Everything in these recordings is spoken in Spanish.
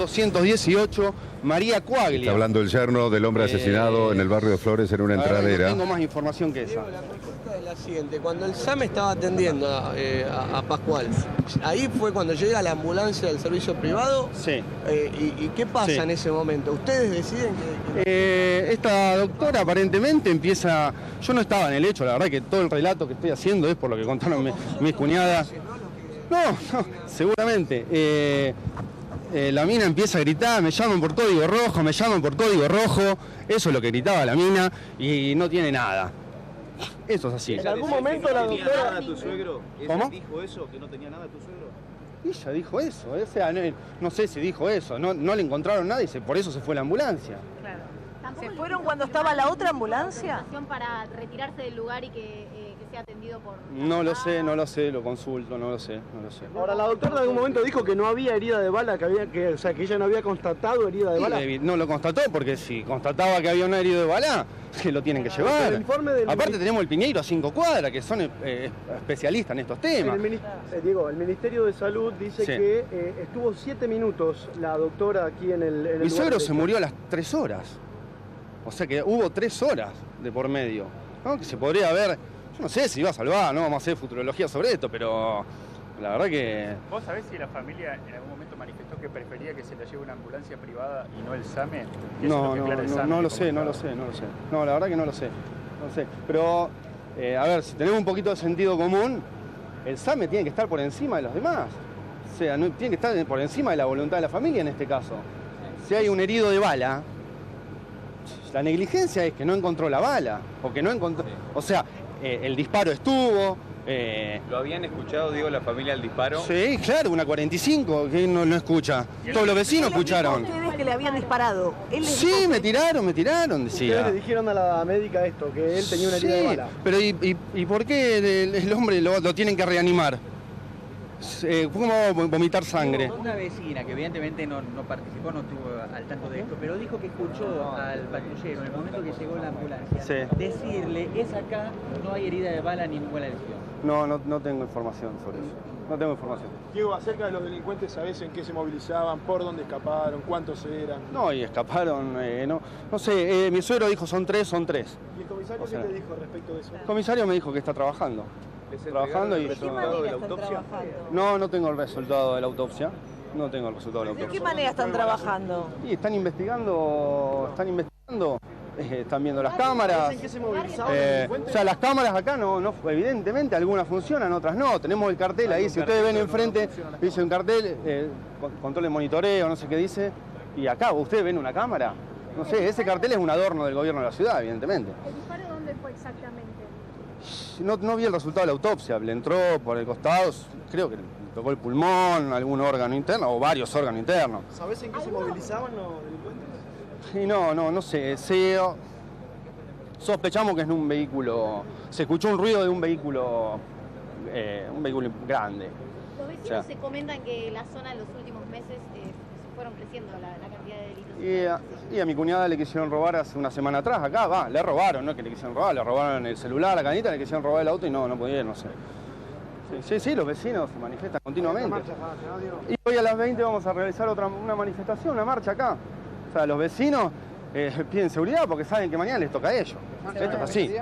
218, María Cuaglia. Está hablando el yerno del hombre asesinado en el barrio de Flores en una entradera. No tengo más información que esa. La pregunta es la siguiente: cuando el SAME estaba atendiendo a Pascual, ahí fue cuando llega la ambulancia del servicio privado. Sí. ¿Y qué pasa en ese momento? ¿Ustedes deciden que... Esta doctora aparentemente empieza... Yo no estaba en el hecho, la verdad que todo el relato que estoy haciendo es por lo que contaron mis cuñadas. No, seguramente. La mina empieza a gritar, me llaman por código rojo, me llaman por código rojo. Eso es lo que gritaba la mina y no tiene nada. Eso es así. ¿En algún momento la doctora... ¿A tu suegro? ¿Cómo? ¿Dijo eso, que no tenía nada a tu suegro? Ella dijo eso, o sea, no sé si dijo eso, no le encontraron nada y por eso se fue la ambulancia. Claro. ¿Se fueron cuando estaba la otra ambulancia? ¿Para retirarse del lugar y que sea atendido por...? No lo sé, lo consulto, no lo sé. Ahora, la doctora en algún momento dijo que no había herida de bala, o sea, que ella no había constatado herida de bala. No lo constató porque si constataba que había un herido de bala, que lo tienen que llevar. El informe del... Aparte tenemos el Piñeiro a 5 cuadras, que son especialistas en estos temas. El Ministerio de Salud dice que estuvo 7 minutos la doctora aquí en el Mi lugar suegro se hecho. murió a las 3 horas. O sea que hubo 3 horas de por medio, ¿no? Que se podría haber, yo no sé si iba a salvar, no vamos a hacer futurología sobre esto, pero la verdad que... ¿Vos sabés si la familia en algún momento manifestó que prefería que se la lleve una ambulancia privada y no el SAME? No lo sé. No, la verdad que no lo sé. Pero, a ver, si tenemos un poquito de sentido común, el SAME tiene que estar por encima de los demás. O sea, no, tiene que estar por encima de la voluntad de la familia en este caso. Si hay un herido de bala, la negligencia es que no encontró la bala, o que no encontró... O sea, el disparo estuvo... ¿Lo habían escuchado, digo, la familia al disparo? Sí, claro, una 45, que no escucha. Todos los vecinos escucharon. ¿Ustedes que le habían disparado? Sí, me tiraron, decía. Ustedes le dijeron a la médica esto, que él tenía una herida de bala. Pero ¿y por qué el hombre lo tienen que reanimar? ¿Cómo vomitar sangre? Una vecina que evidentemente no participó, no estuvo al tanto de esto, pero dijo que escuchó al patrullero en el momento que llegó la ambulancia decirle: es acá, no hay herida de bala ni ninguna lesión. No tengo información sobre eso. No tengo información. Diego, acerca de los delincuentes, ¿sabés en qué se movilizaban? ¿Por dónde escaparon? ¿Cuántos eran? No, y escaparon, no sé, mi suegro dijo son tres. ¿Y el comisario qué te dijo respecto de eso? El comisario me dijo que está trabajando. Trabajando y... ¿De qué manera están trabajando? No tengo el resultado de la autopsia. ¿De qué manera están trabajando? Y están investigando, están viendo las cámaras. ¿En qué se movilizaban? O sea, las cámaras acá no, evidentemente algunas funcionan, otras no. Tenemos el cartel ahí, si ustedes ven enfrente, dice un cartel, control de monitoreo, no sé qué dice. Y acá, ¿ustedes ven una cámara? No sé, ese cartel es un adorno del gobierno de la ciudad, evidentemente. ¿El disparo dónde fue exactamente? No vi el resultado de la autopsia, le entró por el costado, creo que le tocó el pulmón, algún órgano interno o varios órganos internos. ¿Sabés en qué se movilizaban los delincuentes? Y no sé, sospechamos que es en un vehículo, se escuchó un ruido de un vehículo grande. Los vecinos se comentan que en la zona en los últimos meses fueron creciendo la cantidad de delitos. Y a mi cuñada le quisieron robar hace una semana atrás, acá, le robaron, no es que le quisieron robar, le robaron el celular, la canita, le quisieron robar el auto y no pudieron, no sé. Sí, los vecinos se manifiestan continuamente. Y hoy a las 20 vamos a realizar una manifestación, una marcha acá. O sea, los vecinos piden seguridad porque saben que mañana les toca a ellos. Esto es así.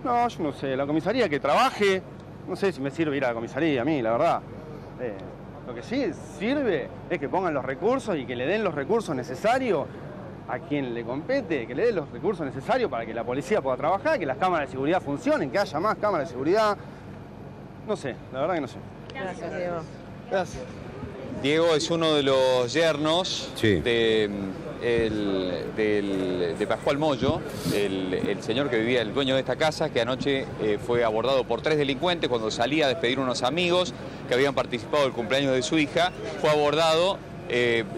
No, yo no sé, la comisaría que trabaje, no sé si me sirve ir a la comisaría a mí, la verdad. Lo que sí sirve es que pongan los recursos y que le den los recursos necesarios a quien le compete, que le den los recursos necesarios para que la policía pueda trabajar, que las cámaras de seguridad funcionen, que haya más cámaras de seguridad. No sé, la verdad que no sé. Gracias, Diego. Gracias. Diego es uno de los yernos de Pascual Moyo, el señor que vivía, el dueño de esta casa, que anoche fue abordado por 3 delincuentes cuando salía a despedir unos amigos que habían participado del cumpleaños de su hija. Fue abordado,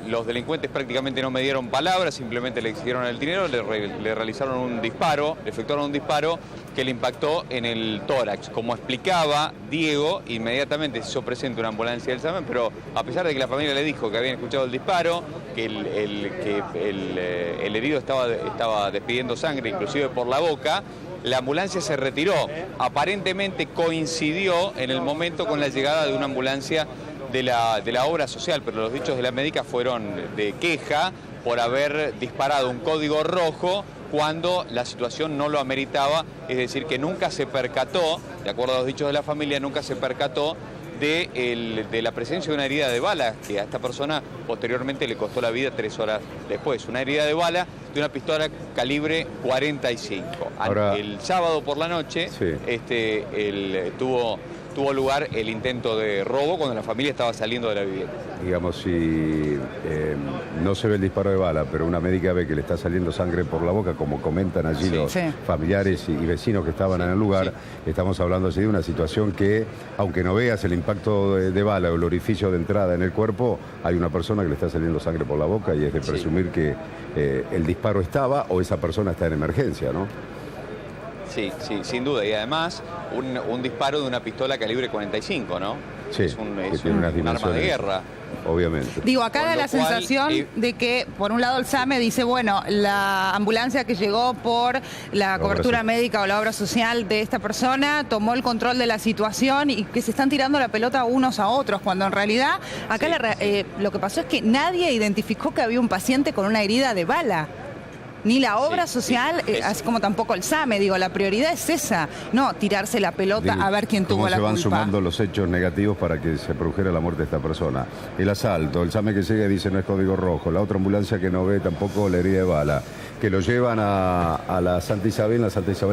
los delincuentes prácticamente no me dieron palabras, simplemente le exigieron el dinero, le realizaron un disparo, le efectuaron un disparo que le impactó en el tórax. Como explicaba Diego, inmediatamente se hizo presente una ambulancia del SAME, pero a pesar de que la familia le dijo que habían escuchado el disparo, que el herido estaba despidiendo sangre, inclusive por la boca, la ambulancia se retiró. Aparentemente coincidió en el momento con la llegada de una ambulancia de la obra social, pero los dichos de la médica fueron de queja por haber disparado un código rojo cuando la situación no lo ameritaba, es decir, que nunca se percató, de acuerdo a los dichos de la familia, nunca se percató de la presencia de una herida de bala que a esta persona posteriormente le costó la vida 3 horas después. Una herida de bala de una pistola calibre 45. Ahora, el sábado por la noche tuvo lugar el intento de robo cuando la familia estaba saliendo de la vivienda. Digamos, si no se ve el disparo de bala, pero una médica ve que le está saliendo sangre por la boca, como comentan allí los familiares y vecinos que estaban en el lugar, estamos hablando así de una situación que, aunque no veas el impacto de bala o el orificio de entrada en el cuerpo, hay una persona que le está saliendo sangre por la boca y es de presumir que el disparo estaba o esa persona está en emergencia, ¿no? Sí, sin duda. Y además, un disparo de una pistola calibre 45, ¿no? Sí, es un arma de guerra. Obviamente. Digo, acá da la sensación de que, por un lado, el SAME dice, bueno, la ambulancia que llegó por la cobertura médica o la obra social de esta persona tomó el control de la situación y que se están tirando la pelota unos a otros, cuando en realidad acá lo que pasó es que nadie identificó que había un paciente con una herida de bala. Ni la obra social, así como tampoco el SAME. Digo, la prioridad es esa, no tirarse la pelota a ver quién tuvo la culpa. ¿Cómo se van sumando los hechos negativos para que se produjera la muerte de esta persona? El asalto, el SAME que llega y dice no es código rojo, la otra ambulancia que no ve tampoco la herida de bala, que lo llevan a la Santa Isabel,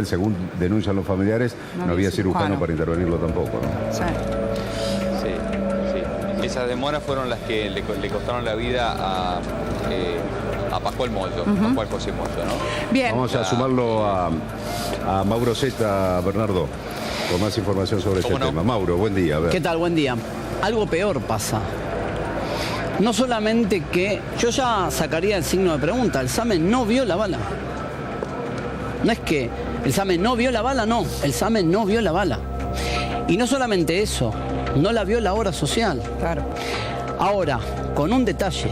según denuncian los familiares, no había cirujano para intervenirlo tampoco, ¿no? Sí. Esas demoras fueron las que le costaron la vida a Pascual Mollo, Pascual José Mollo, ¿no? Bien. Vamos a sumarlo a Mauro Zeta, Bernardo, con más información sobre este tema. Mauro, buen día. A ver. ¿Qué tal? Buen día. Algo peor pasa. No solamente que yo ya sacaría el signo de pregunta, el SAME no vio la bala. No es que el SAME no vio la bala, no. El SAME no vio la bala. Y no solamente eso, no la vio la obra social. Claro. Ahora, con un detalle.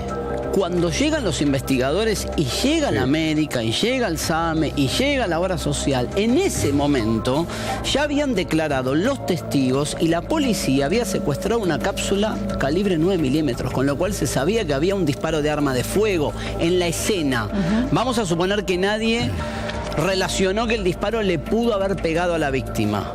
Cuando llegan los investigadores y llega la médica y llega el SAME y llega la obra social, en ese momento ya habían declarado los testigos y la policía había secuestrado una cápsula calibre 9 milímetros, con lo cual se sabía que había un disparo de arma de fuego en la escena. Vamos a suponer que nadie relacionó que el disparo le pudo haber pegado a la víctima.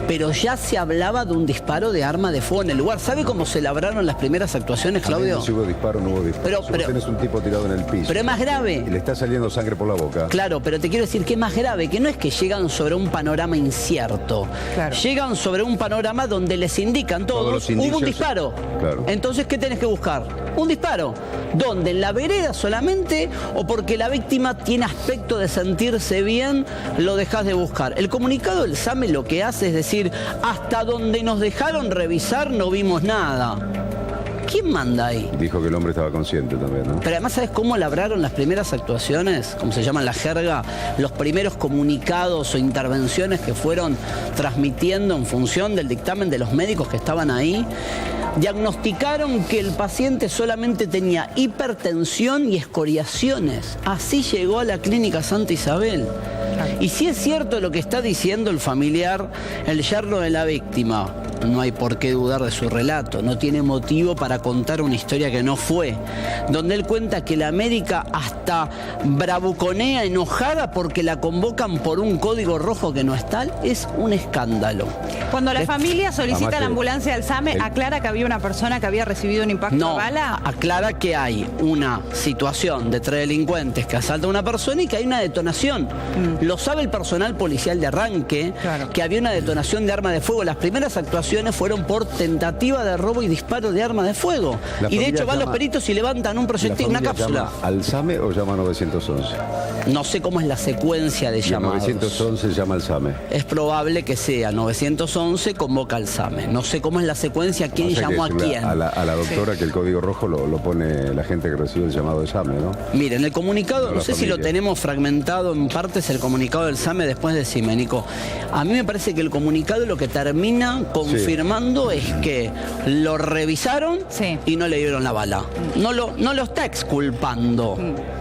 Pero ya se hablaba de un disparo de arma de fuego en el lugar. ¿Sabe cómo se labraron las primeras actuaciones, Claudio? Si hubo disparo, no hubo disparo. Pero tenés un tipo tirado en el piso. Pero es más grave. Y le está saliendo sangre por la boca. Claro, pero te quiero decir que es más grave, que no es que llegan sobre un panorama incierto. Claro. Llegan sobre un panorama donde les indican todos hubo un disparo. Claro. Entonces, ¿qué tenés que buscar? Un disparo. ¿Dónde? ¿En la vereda solamente? ¿O porque la víctima tiene aspecto de sentirse bien, lo dejás de buscar? El comunicado del SAME lo que hace es decir, hasta donde nos dejaron revisar no vimos nada. ¿Quién manda ahí? Dijo que el hombre estaba consciente también, ¿no? Pero además, ¿sabes cómo labraron las primeras actuaciones? Como se llama en la jerga, los primeros comunicados o intervenciones que fueron transmitiendo en función del dictamen de los médicos que estaban ahí. Diagnosticaron que el paciente solamente tenía hipertensión y escoriaciones. Así llegó a la clínica Santa Isabel. Y si es cierto lo que está diciendo el familiar, el yerno de la víctima, no hay por qué dudar de su relato, no tiene motivo para contar una historia que no fue, donde él cuenta que la médica hasta bravuconea enojada porque la convocan por un código rojo que no es tal, es un escándalo. Cuando la familia solicita la ambulancia del SAME, ¿aclara que había una persona que había recibido un impacto de bala? No, aclara que hay una situación de 3 delincuentes que asaltan a una persona y que hay una detonación. Lo sabe el personal policial de arranque, que había una detonación de arma de fuego. Las primeras actuaciones fueron por tentativa de robo y disparo de arma de fuego. Y de hecho van los peritos y levantan un proyectil, una cápsula. ¿Al SAME o llama 911? No sé cómo es la secuencia de llamados. 911 llama al SAME. Es probable que sea 911 convoca al SAME. No sé cómo es la secuencia, quién llamó a quién. A la doctora que el código rojo lo pone la gente que recibe el llamado de SAME, ¿no? Miren, el comunicado, no sé si lo tenemos fragmentado en partes, el comunicado comunicado del SAME, después decime, Nico. A mí me parece que el comunicado lo que termina confirmando es que lo revisaron y no le dieron la bala. No lo está exculpando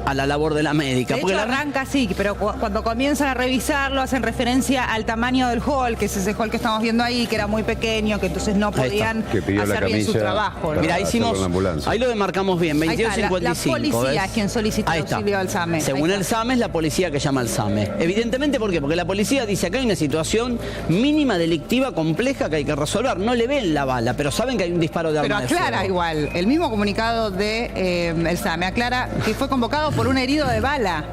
a la labor de la médica. De hecho, arranca así, pero cuando comienzan a revisarlo hacen referencia al tamaño del hall, que es ese hall que estamos viendo ahí, que era muy pequeño, que entonces no podían hacer bien su trabajo, ¿no? Mira, ahí lo demarcamos bien, 22:55. La policía es quien solicita auxilio al SAME. Según el SAME, es la policía que llama al SAME. Evidentemente, ¿por qué? Porque la policía dice acá hay una situación mínima delictiva compleja que hay que resolver. No le ven la bala, pero saben que hay un disparo de arma de fuego. Pero aclara igual, el mismo comunicado de el SAME aclara que fue convocado por un herido de bala.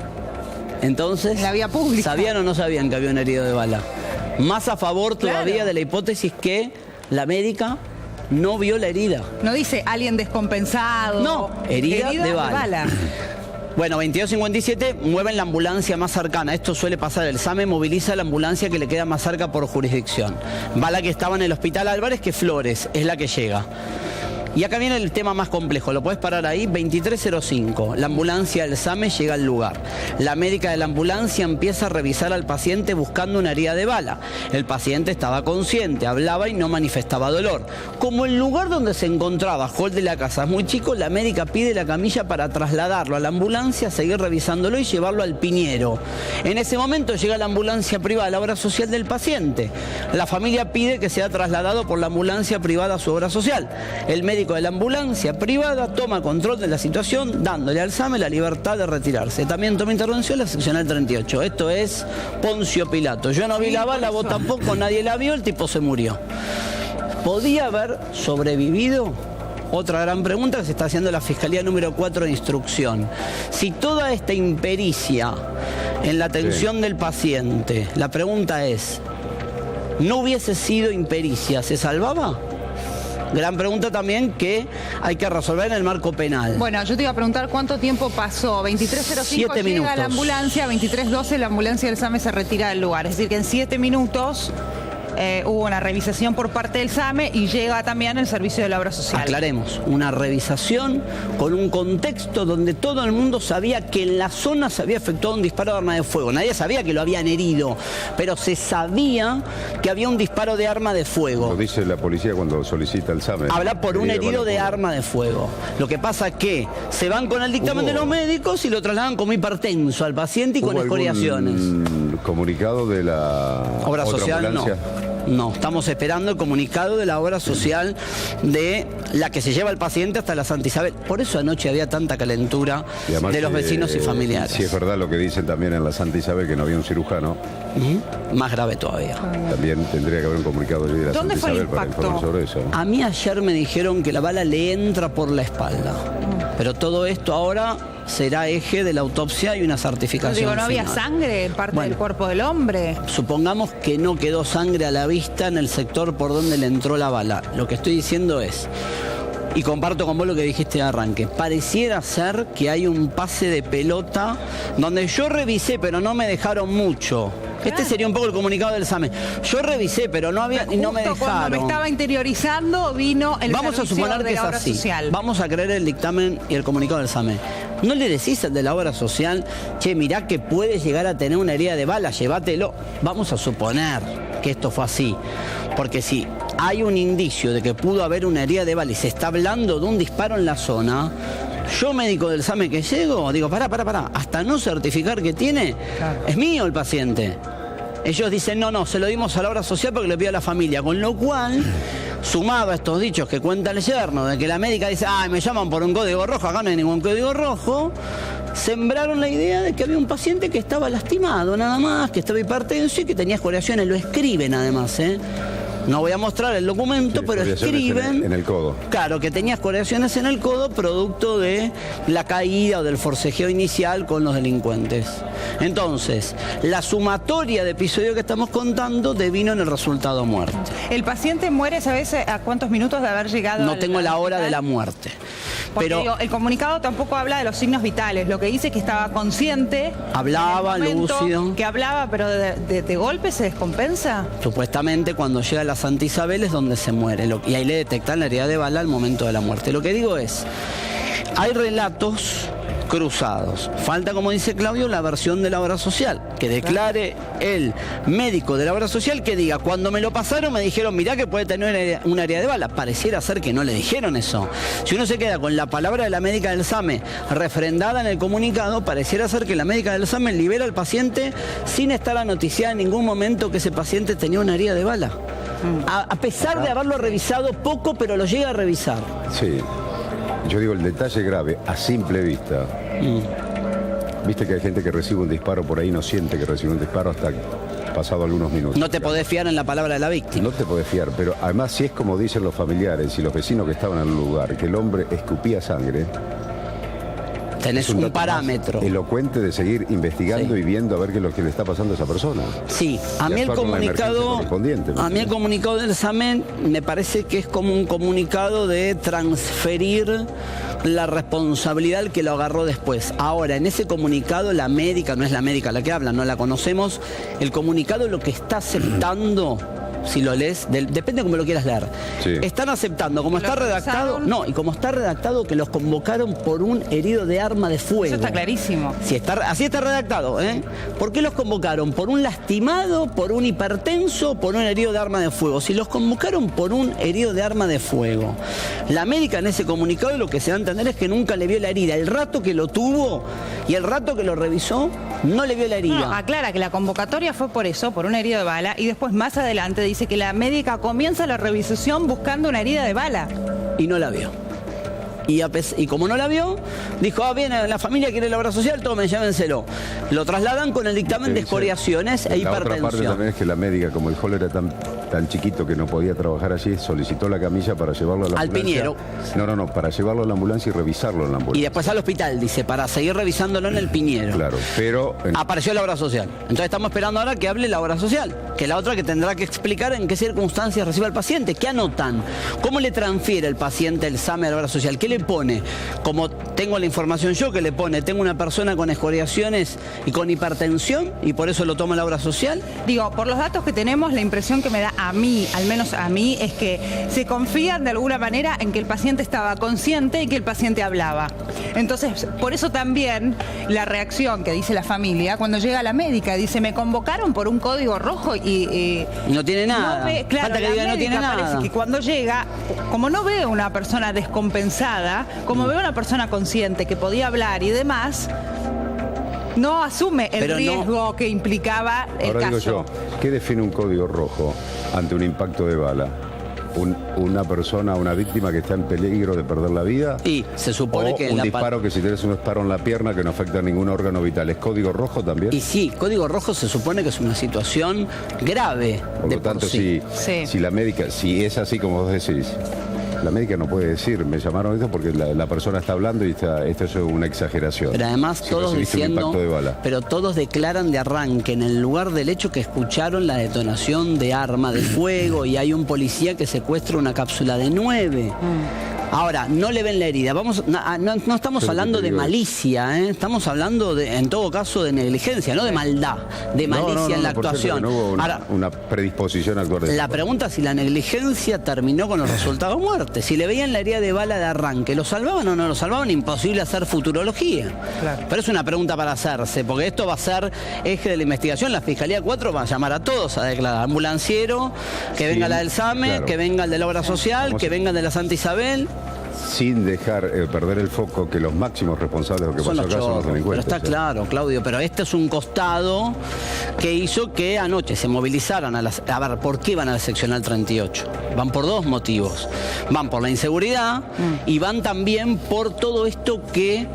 Entonces, en la vía pública. ¿Sabían o no sabían que había un herido de bala? Más a favor todavía de la hipótesis que la médica no vio la herida. No dice alguien descompensado. No, herida de bala. Bueno, 22:57, mueven la ambulancia más cercana. Esto suele pasar, el SAME moviliza la ambulancia que le queda más cerca por jurisdicción. Bala que estaba en el Hospital Álvarez, que Flores es la que llega. Y acá viene el tema más complejo, lo podés parar ahí, 23:05, la ambulancia del SAME llega al lugar. La médica de la ambulancia empieza a revisar al paciente buscando una herida de bala. El paciente estaba consciente, hablaba y no manifestaba dolor. Como el lugar donde se encontraba, hall de la casa, es muy chico, la médica pide la camilla para trasladarlo a la ambulancia, seguir revisándolo y llevarlo al Piñero. En ese momento llega la ambulancia privada, la obra social del paciente. La familia pide que sea trasladado por la ambulancia privada a su obra social. El médico de la ambulancia privada toma control de la situación, dándole al SAME la libertad de retirarse. También toma intervención la seccional 38. Esto es Poncio Pilato. Yo no vi la bala, vos tampoco, nadie la vio, el tipo se murió. ¿Podía haber sobrevivido? Otra gran pregunta que se está haciendo la Fiscalía número 4 de Instrucción. Si toda esta impericia en la atención del paciente, la pregunta es, ¿no hubiese sido impericia, se salvaba? Gran pregunta también que hay que resolver en el marco penal. Bueno, yo te iba a preguntar cuánto tiempo pasó. 23:05 llega la ambulancia, 23:12 la ambulancia del SAME se retira del lugar. Es decir, que en 7 minutos hubo una revisación por parte del SAME y llega también el servicio de la obra social. Aclaremos, una revisación con un contexto donde todo el mundo sabía que en la zona se había efectuado un disparo de arma de fuego. Nadie sabía que lo habían herido, pero se sabía que había un disparo de arma de fuego. Lo dice la policía cuando solicita el SAME. Habla por un herido de arma de fuego. Lo que pasa es que se van con el dictamen de los médicos y lo trasladan como hipertenso al paciente y con escoriaciones. ¿Un comunicado de la obra social? Ambulancia? No, estamos esperando el comunicado de la obra social de la que se lleva al paciente hasta la Santa Isabel. Por eso anoche había tanta calentura de los vecinos y familiares. Si es verdad lo que dicen también en la Santa Isabel, que no había un cirujano. Más grave todavía. También tendría que haber un comunicado de la Santa Isabel para informar sobre eso, ¿no? A mí ayer me dijeron que la bala le entra por la espalda. Pero todo esto ahora será eje de la autopsia y una certificación. Digo, ¿no había sangre en parte del cuerpo del hombre? Supongamos que no quedó sangre a la vista en el sector por donde le entró la bala. Lo que estoy diciendo es, y comparto con vos lo que dijiste de arranque, pareciera ser que hay un pase de pelota donde yo revisé, pero no me dejaron mucho. Este sería un poco el comunicado del SAME. Yo revisé, pero no había y no me dejaron. Cuando me estaba interiorizando, vino el Vamos a suponer que es así. Vamos a creer el dictamen y el comunicado del SAME. ¿No le decís al de la obra social, che, mirá que puede llegar a tener una herida de bala, llévatelo? Vamos a suponer que esto fue así. Porque si hay un indicio de que pudo haber una herida de bala y se está hablando de un disparo en la zona, yo, médico del SAME que llego, digo, pará, hasta no certificar que tiene, es mío el paciente. Ellos dicen, no, se lo dimos a la obra social porque le pidió a la familia, con lo cual, sumado a estos dichos que cuenta el yerno, de que la médica dice, me llaman por un código rojo, acá no hay ningún código rojo, sembraron la idea de que había un paciente que estaba lastimado nada más, que estaba hipertenso y que tenía escoriaciones, lo escriben además, No voy a mostrar el documento, pero escriben en el codo. Claro, que tenía escoriaciones en el codo producto de la caída o del forcejeo inicial con los delincuentes. Entonces, la sumatoria de episodios que estamos contando devino en el resultado muerte. ¿El paciente muere, sabes, a cuántos minutos de haber llegado? No tengo la hora de la muerte. Porque pero digo, el comunicado tampoco habla de los signos vitales. Lo que dice es que estaba consciente. Hablaba, lúcido. Que hablaba, pero de golpe se descompensa. Supuestamente cuando llega a la Santa Isabel es donde se muere. Y ahí le detectan la herida de bala al momento de la muerte. Lo que digo es, hay relatos cruzados. Falta, como dice Claudio, la versión de la obra social, que declare el médico de la obra social, que diga, cuando me lo pasaron me dijeron, mirá que puede tener un área de bala. Pareciera ser que no le dijeron eso. Si uno se queda con la palabra de la médica del SAME refrendada en el comunicado, pareciera ser que la médica del SAME libera al paciente sin estar anoticiada en ningún momento que ese paciente tenía una herida de bala. A pesar de haberlo revisado poco, pero lo llega a revisar. Sí. Yo digo, el detalle grave, a simple vista. Viste que hay gente que recibe un disparo por ahí y no siente que recibe un disparo hasta pasado algunos minutos. No te podés fiar en la palabra de la víctima. No te podés fiar, pero además si es como dicen los familiares y los vecinos que estaban en el lugar, que el hombre escupía sangre, tenés un parámetro elocuente de seguir investigando y viendo a ver qué es lo que le está pasando a esa persona. Sí, a mí el comunicado del SAME me parece que es como un comunicado de transferir la responsabilidad que lo agarró después. Ahora, en ese comunicado la médica, no es la médica la que habla, no la conocemos, el comunicado lo que está aceptando, si lo lees, depende de cómo lo quieras leer. Sí. Están aceptando, como está redactado, y como está redactado, que los convocaron por un herido de arma de fuego. Eso está clarísimo. Así está redactado, ¿eh? ¿Por qué los convocaron? ¿Por un lastimado, por un hipertenso, por un herido de arma de fuego? Si los convocaron por un herido de arma de fuego, la médica en ese comunicado lo que se va a entender es que nunca le vio la herida. El rato que lo tuvo y el rato que lo revisó, no le vio la herida. No, aclara que la convocatoria fue por eso, por una herida de bala, y después más adelante dice que la médica comienza la revisación buscando una herida de bala. Y no la vio. Y como no la vio, dijo, viene la familia, quiere la obra social, tomen, llévenselo. Lo trasladan con el dictamen de escoriaciones e hipertensión. La otra parte también es que la médica, como el Hall era tan chiquito que no podía trabajar allí, solicitó la camilla para llevarlo a la ambulancia. Al Piñero. No, para llevarlo a la ambulancia y revisarlo en la ambulancia. Y después al hospital, dice, para seguir revisándolo en el Piñero. Claro, pero... Apareció la obra social. Entonces estamos esperando ahora que hable la obra social, que es la otra que tendrá que explicar en qué circunstancias recibe al paciente. ¿Qué anotan? ¿Cómo le transfiere el paciente el SAME a la obra social? ¿Qué le pone? Como tengo la información yo, que le pone, tengo una persona con escoriaciones y con hipertensión y por eso lo toma la obra social. Digo, por los datos que tenemos, la impresión que me da a mí, al menos a mí, es que se confían de alguna manera en que el paciente estaba consciente y que el paciente hablaba. Entonces, por eso también la reacción que dice la familia cuando llega la médica, dice, me convocaron por un código rojo y no tiene nada. No ve, claro, falta que diga no tiene nada. Parece que cuando llega, como no ve una persona descompensada, como ve una persona consciente que podía hablar y demás, no asume el riesgo que implicaba el caso. Ahora digo yo, ¿qué define un código rojo ante un impacto de bala? Una persona, una víctima que está en peligro de perder la vida. Y se supone que un disparo que si tienes un disparo en la pierna que no afecta a ningún órgano vital. ¿Es código rojo también? Y sí, código rojo se supone que es una situación grave. Por lo tanto, si la médica, si es así como vos decís, la médica no puede decir, me llamaron esto porque la persona está hablando y esto es una exageración. Pero además todos diciendo, pero todos declaran de arranque en el lugar del hecho que escucharon la detonación de arma de fuego y hay un policía que secuestra una cápsula de 9. Ahora, no le ven la herida. No estamos hablando de malicia, ¿eh? Estamos hablando, en todo caso, de negligencia, no de maldad, de malicia en la actuación. No hubo una predisposición a actuar de la pregunta es si la negligencia terminó con los resultados de muerte. Si le veían la herida de bala de arranque, ¿lo salvaban o no lo salvaban? Imposible hacer futurología. Claro. Pero es una pregunta para hacerse, porque esto va a ser eje de la investigación. La Fiscalía 4 va a llamar a todos a declarar. Ambulanciero, que venga la del SAME, que venga el de la obra social, que venga el de la Santa Isabel. Sin dejar perder el foco que los máximos responsables de lo que pasó acá son los delincuentes. Pero está claro, Claudio, pero este es un costado que hizo que anoche se movilizaran a ver, ¿por qué van a la seccional 38? Van por dos motivos. Van por la inseguridad y van también por todo esto que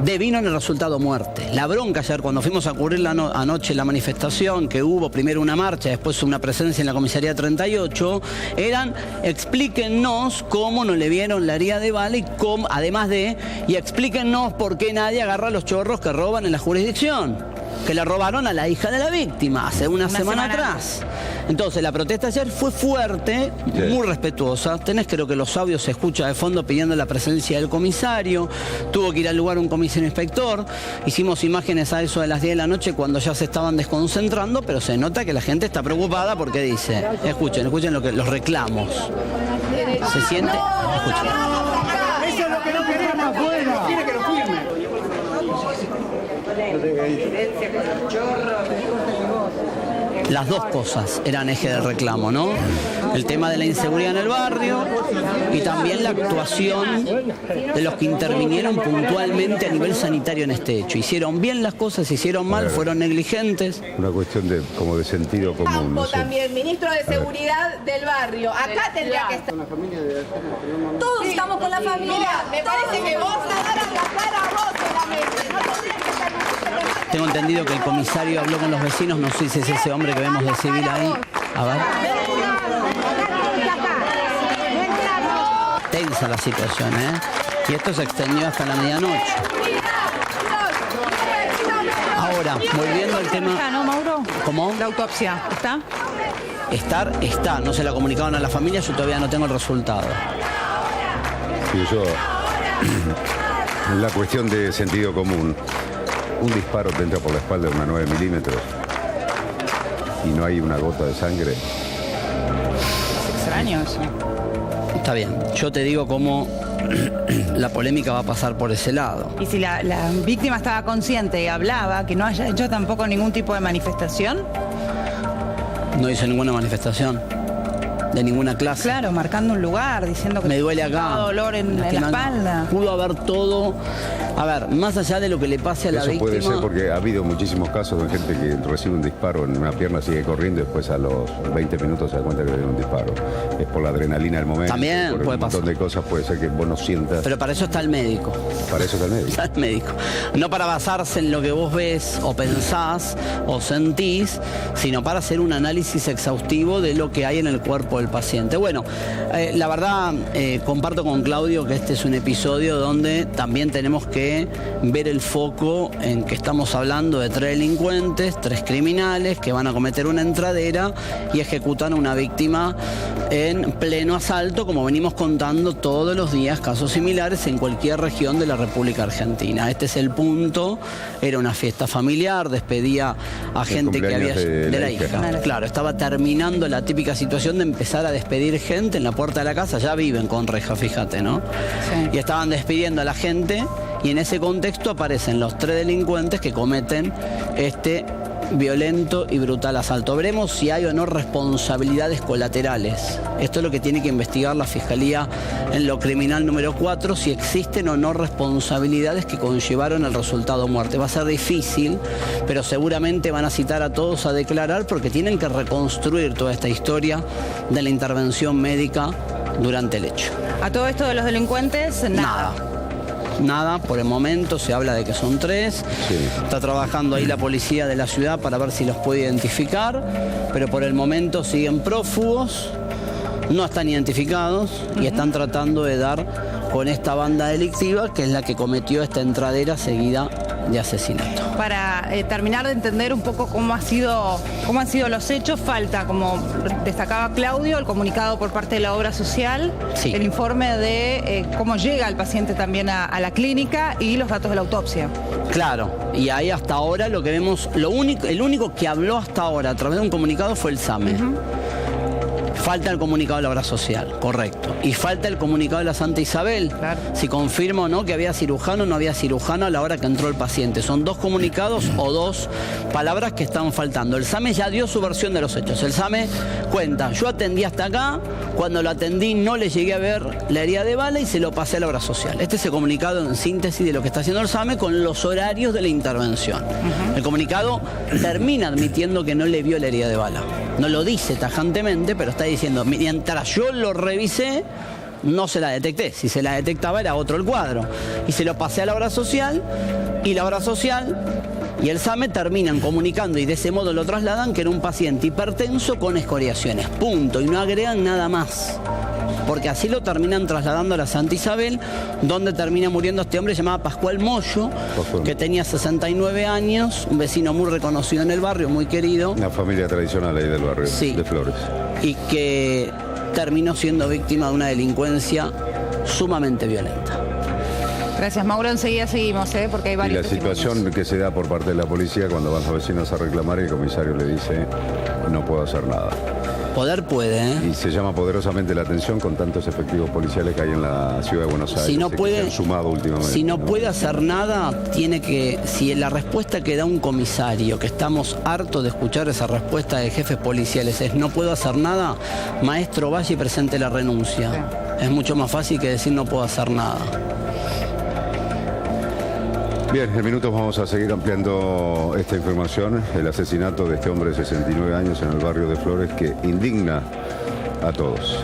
devino en el resultado muerte. La bronca ayer cuando fuimos a cubrir anoche la manifestación, que hubo primero una marcha, después una presencia en la comisaría 38, eran, explíquennos cómo no le vieron la herida de bala y cómo, además de, y explíquennos por qué nadie agarra a los chorros que roban en la jurisdicción, que le robaron a la hija de la víctima hace una semana atrás. Entonces la protesta ayer fue fuerte, muy respetuosa. Creo que los audios se escucha de fondo pidiendo la presencia del comisario. Tuvo que ir al lugar un comisario inspector. Hicimos imágenes a eso de las 10 de la noche cuando ya se estaban desconcentrando, pero se nota que la gente está preocupada porque dice, escuchen los reclamos. Se siente, escuchen. Eso es lo que no queremos afuera. Las dos cosas eran eje del reclamo, ¿no? El tema de la inseguridad en el barrio y también la actuación de los que intervinieron puntualmente a nivel sanitario en este hecho. Hicieron bien las cosas, hicieron mal, fueron negligentes. Una cuestión de sentido común. Campo no sé. también, ministro de Seguridad del barrio. Acá tendría que estar. Todos estamos con la familia. Mira, me parece que vos daras la cara a vos solamente. No tendrías que estar. Tengo entendido que el comisario habló con los vecinos, no sé si es ese hombre que vemos de civil ahí. A ver. Tensa la situación, ¿eh? Y esto se extendió hasta la medianoche. Ahora, volviendo al tema... ¿No, Mauro? ¿Cómo? La autopsia, ¿está? Está. No se la comunicaron a la familia, yo todavía no tengo el resultado. Sí, yo... La cuestión de sentido común. Un disparo te entra por la espalda de una 9 milímetros y no hay una gota de sangre. Es extraño eso. Está bien, yo te digo cómo la polémica va a pasar por ese lado. Y si la víctima estaba consciente y hablaba, que no haya hecho tampoco ningún tipo de manifestación. No hizo ninguna manifestación de ninguna clase. Claro, marcando un lugar, diciendo que me duele acá, dolor en la espalda. Pudo haber todo. A ver, más allá de lo que le pase a la víctima... Eso puede ser porque ha habido muchísimos casos de gente que recibe un disparo en una pierna, sigue corriendo y después a los 20 minutos se da cuenta que le dio un disparo. Es por la adrenalina del momento. También por puede un montón de cosas puede ser que vos no sientas. Pero para eso está el médico. Para eso está el médico. Está el médico. No para basarse en lo que vos ves o pensás o sentís, sino para hacer un análisis exhaustivo de lo que hay en el cuerpo del paciente. Bueno, la verdad, comparto con Claudio que este es un episodio donde también tenemos que ver el foco en que estamos hablando de 3 delincuentes, 3 criminales que van a cometer una entradera y ejecutan a una víctima en pleno asalto, como venimos contando todos los días, casos similares en cualquier región de la República Argentina. Este es el punto, era una fiesta familiar, despedía a gente que había... de la hija. Claro, estaba terminando la típica situación de empezar a despedir gente en la puerta de la casa, ya viven con reja, fíjate, ¿no? Sí. Y estaban despidiendo a la gente y en ese contexto aparecen los 3 delincuentes que cometen este violento y brutal asalto. Veremos si hay o no responsabilidades colaterales. Esto es lo que tiene que investigar la Fiscalía en lo criminal número 4, si existen o no responsabilidades que conllevaron el resultado muerte. Va a ser difícil, pero seguramente van a citar a todos a declarar porque tienen que reconstruir toda esta historia de la intervención médica durante el hecho. A todo esto de los delincuentes, Nada, por el momento se habla de que son 3. Sí. Está trabajando ahí la policía de la ciudad para ver si los puede identificar, pero por el momento siguen prófugos, no están identificados y están tratando de dar con esta banda delictiva que es la que cometió esta entradera seguida de asesinato. Para terminar de entender un poco cómo han sido los hechos, falta, como destacaba Claudio, el comunicado por parte de la obra social, sí, el informe de cómo llega el paciente también a la clínica y los datos de la autopsia. Claro, y ahí hasta ahora lo que vemos, el único que habló hasta ahora a través de un comunicado fue el SAME. Falta el comunicado de la obra social, correcto. Y falta el comunicado de la Santa Isabel, claro, si confirma o no que había cirujano o no había cirujano a la hora que entró el paciente. Son 2 comunicados o 2 palabras que están faltando. El SAME ya dio su versión de los hechos. El SAME cuenta, yo atendí hasta acá, cuando lo atendí no le llegué a ver la herida de bala y se lo pasé a la obra social. Este es el comunicado en síntesis de lo que está haciendo el SAME con los horarios de la intervención. El comunicado termina admitiendo que no le vio la herida de bala. No lo dice tajantemente, pero está diciendo, mientras yo lo revisé, no se la detecté. Si se la detectaba era otro el cuadro. Y se lo pasé a la obra social, y la obra social y el SAME terminan comunicando y de ese modo lo trasladan que era un paciente hipertenso con escoriaciones. Punto. Y no agregan nada más. Porque así lo terminan trasladando a la Santa Isabel, donde termina muriendo este hombre llamado Pascual Moyo, que tenía 69 años, un vecino muy reconocido en el barrio, muy querido. Una familia tradicional ahí del barrio, sí, de Flores. Y que terminó siendo víctima de una delincuencia sumamente violenta. Gracias, Mauro. Enseguida seguimos, porque hay varios. Y la situación que se da por parte de la policía cuando van los vecinos a reclamar y el comisario le dice, no puedo hacer nada. Poder puede, ¿eh? Y se llama poderosamente la atención con tantos efectivos policiales que hay en la ciudad de Buenos Aires. Si no que puede, se han sumado últimamente. Si no puede hacer nada, tiene que... Si la respuesta que da un comisario, que estamos hartos de escuchar esa respuesta de jefes policiales, es no puedo hacer nada, maestro, vaya y presente la renuncia. Es mucho más fácil que decir no puedo hacer nada. Bien, en minutos vamos a seguir ampliando esta información. El asesinato de este hombre de 69 años en el barrio de Flores que indigna a todos.